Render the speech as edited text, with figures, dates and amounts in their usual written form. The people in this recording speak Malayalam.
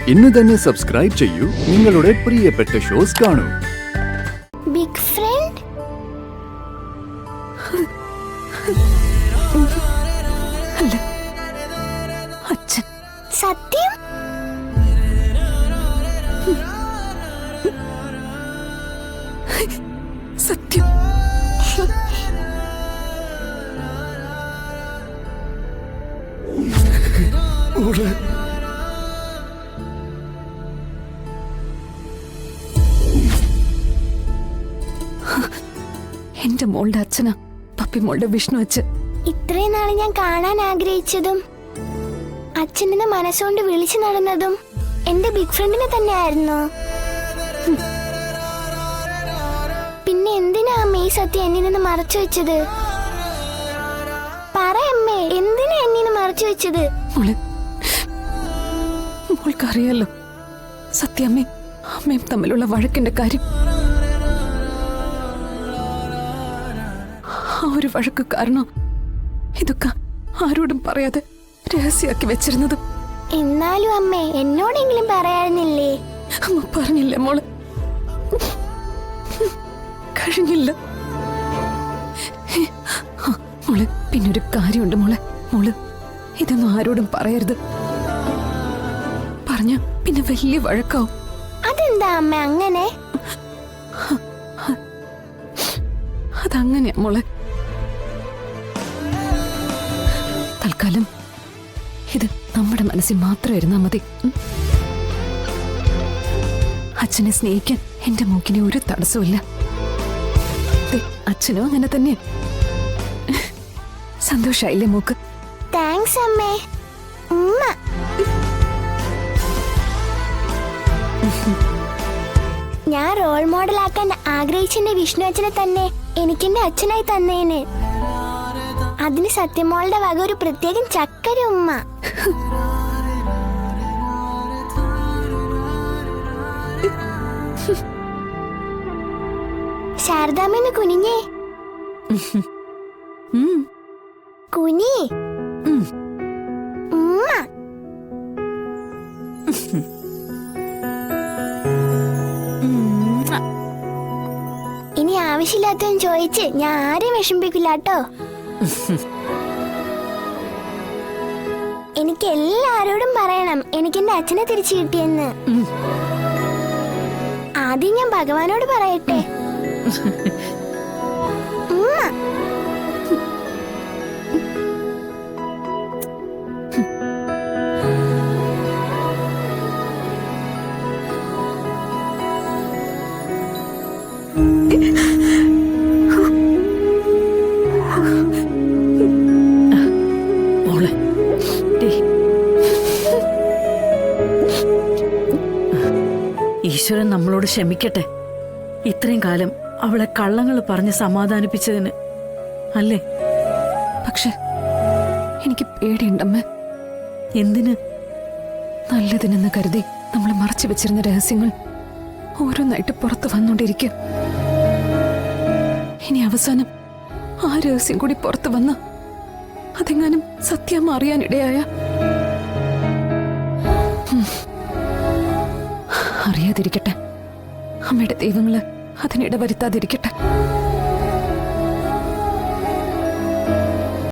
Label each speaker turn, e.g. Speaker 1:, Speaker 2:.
Speaker 1: ഇന്ന് തന്നെ സബ്സ്ക്രൈബ് ചെയ്യൂ, നിങ്ങളുടെ പ്രിയപ്പെട്ട ഷോസ് കാണൂ.
Speaker 2: ബിഗ് ഫ്രണ്ട്
Speaker 3: അല്ല, അച്ഛൻ.
Speaker 2: സത്യം?
Speaker 3: സത്യം. എന്റെ മോളുടെ അച്ഛനാ പപ്പി മോളുടെ വിഷ്ണു അച്ഛൻ.
Speaker 2: ഇത്രയും നാള് ഞാൻ കാണാൻ ആഗ്രഹിച്ചതും അച്ഛനെന്ന് മനസ്സുകൊണ്ട് വിളിച്ചു നടന്നതും എന്റെ ബിഗ് ഫ്രണ്ടിനെ തന്നെയായിരുന്നു. പിന്നെ എന്തിനാ അമ്മ ഈ സത്യം എന്നിൽ നിന്ന് മറച്ചു വെച്ചത്? പറ അമ്മേ, എന്തിനാ എന്നിന്ന് മറച്ചു വെച്ചത്?
Speaker 3: മോൾക്കറിയാലോ സത്യാമ്മയും അമ്മയും തമ്മിലുള്ള വഴക്കിന്റെ കാര്യം. ആ ഒരു വഴക്ക് കാരണം ഇതൊക്കെ ആരോടും പറയാതെ രഹസ്യമാക്കി വെച്ചിരുന്നത്.
Speaker 2: എന്നാലും അമ്മേ, എന്നോടെങ്കിലും പറയായിരുന്നില്ലേ?
Speaker 3: അമ്മ പറഞ്ഞില്ല മോള്, കഴിഞ്ഞില്ല. മോള്, പിന്നൊരു കാര്യമുണ്ട് മോളെ. മോള് ഇതൊന്നും ആരോടും പറയരുത്. പറഞ്ഞ പിന്നെ വലിയ വഴക്കാവും.
Speaker 2: അതെന്താ അമ്മ അങ്ങനെ?
Speaker 3: അതങ്ങനെയാ മോളെ. തൽക്കാലം ഇത് നമ്മുടെ മനസ്സിൽ മാത്രം ഇരുന്നാ മതി. അച്ഛനെ സ്നേഹിക്കാൻ എന്റെ മൂക്കിന് ഒരു തടസ്സമില്ല. അച്ഛനും അങ്ങനെ തന്നെ. സന്തോഷായില്ലേ മൂക്ക്?
Speaker 2: താങ്ക്സ് അമ്മേ. ഉമ്മ. ഞാൻ റോൾ മോഡലാക്കാൻ ആഗ്രഹിച്ചെന്റെ വിഷ്ണു അച്ഛനെ തന്നെ എനിക്കെന്റെ അച്ഛനായി തന്നേന്. അതിന് സത്യമോളുടെ വക ഒരു പ്രത്യേകം ചക്കര ഉമ്മ. ശാരദാമ്മന്ന് കുനിഞ്ഞേ. കുനി. ഉമ്മ. ഇനി ആവശ്യമില്ലാത്തതെന്ന് ചോദിച്ച് ഞാൻ ആരെയും വിഷമിപ്പിക്കില്ല കേട്ടോ. എനിക്ക് എല്ലാരോടും പറയണം എനിക്കെന്റെ അച്ഛനെ തിരിച്ചു കിട്ടിയെന്ന്. ആദ്യം ഞാൻ ഭഗവാനോട് പറയട്ടെ.
Speaker 4: ഈശ്വരൻ നമ്മളോട് ക്ഷമിക്കട്ടെ, ഇത്രയും കാലം അവളെ കള്ളങ്ങൾ പറഞ്ഞ് സമാധാനിപ്പിച്ചതിന്, അല്ലേ?
Speaker 3: പക്ഷെ എനിക്ക് പേടിയുണ്ടമ്മ.
Speaker 4: എന്തിന്?
Speaker 3: നല്ലതിനെന്ന് കരുതി നമ്മൾ മറച്ചു വെച്ചിരുന്ന രഹസ്യങ്ങൾ ഓരോന്നായിട്ട് പുറത്തു വന്നുകൊണ്ടിരിക്കും. ഇനി അവസാനം ആ രഹസ്യം കൂടി പുറത്തു വന്ന അതെങ്ങാനും സത്യം അറിയാനിടയായ അറിയാതിരിക്കട്ടെ. അമ്മയുടെ ദൈവങ്ങള് അതിനിട വരുത്താതിരിക്കട്ടെ.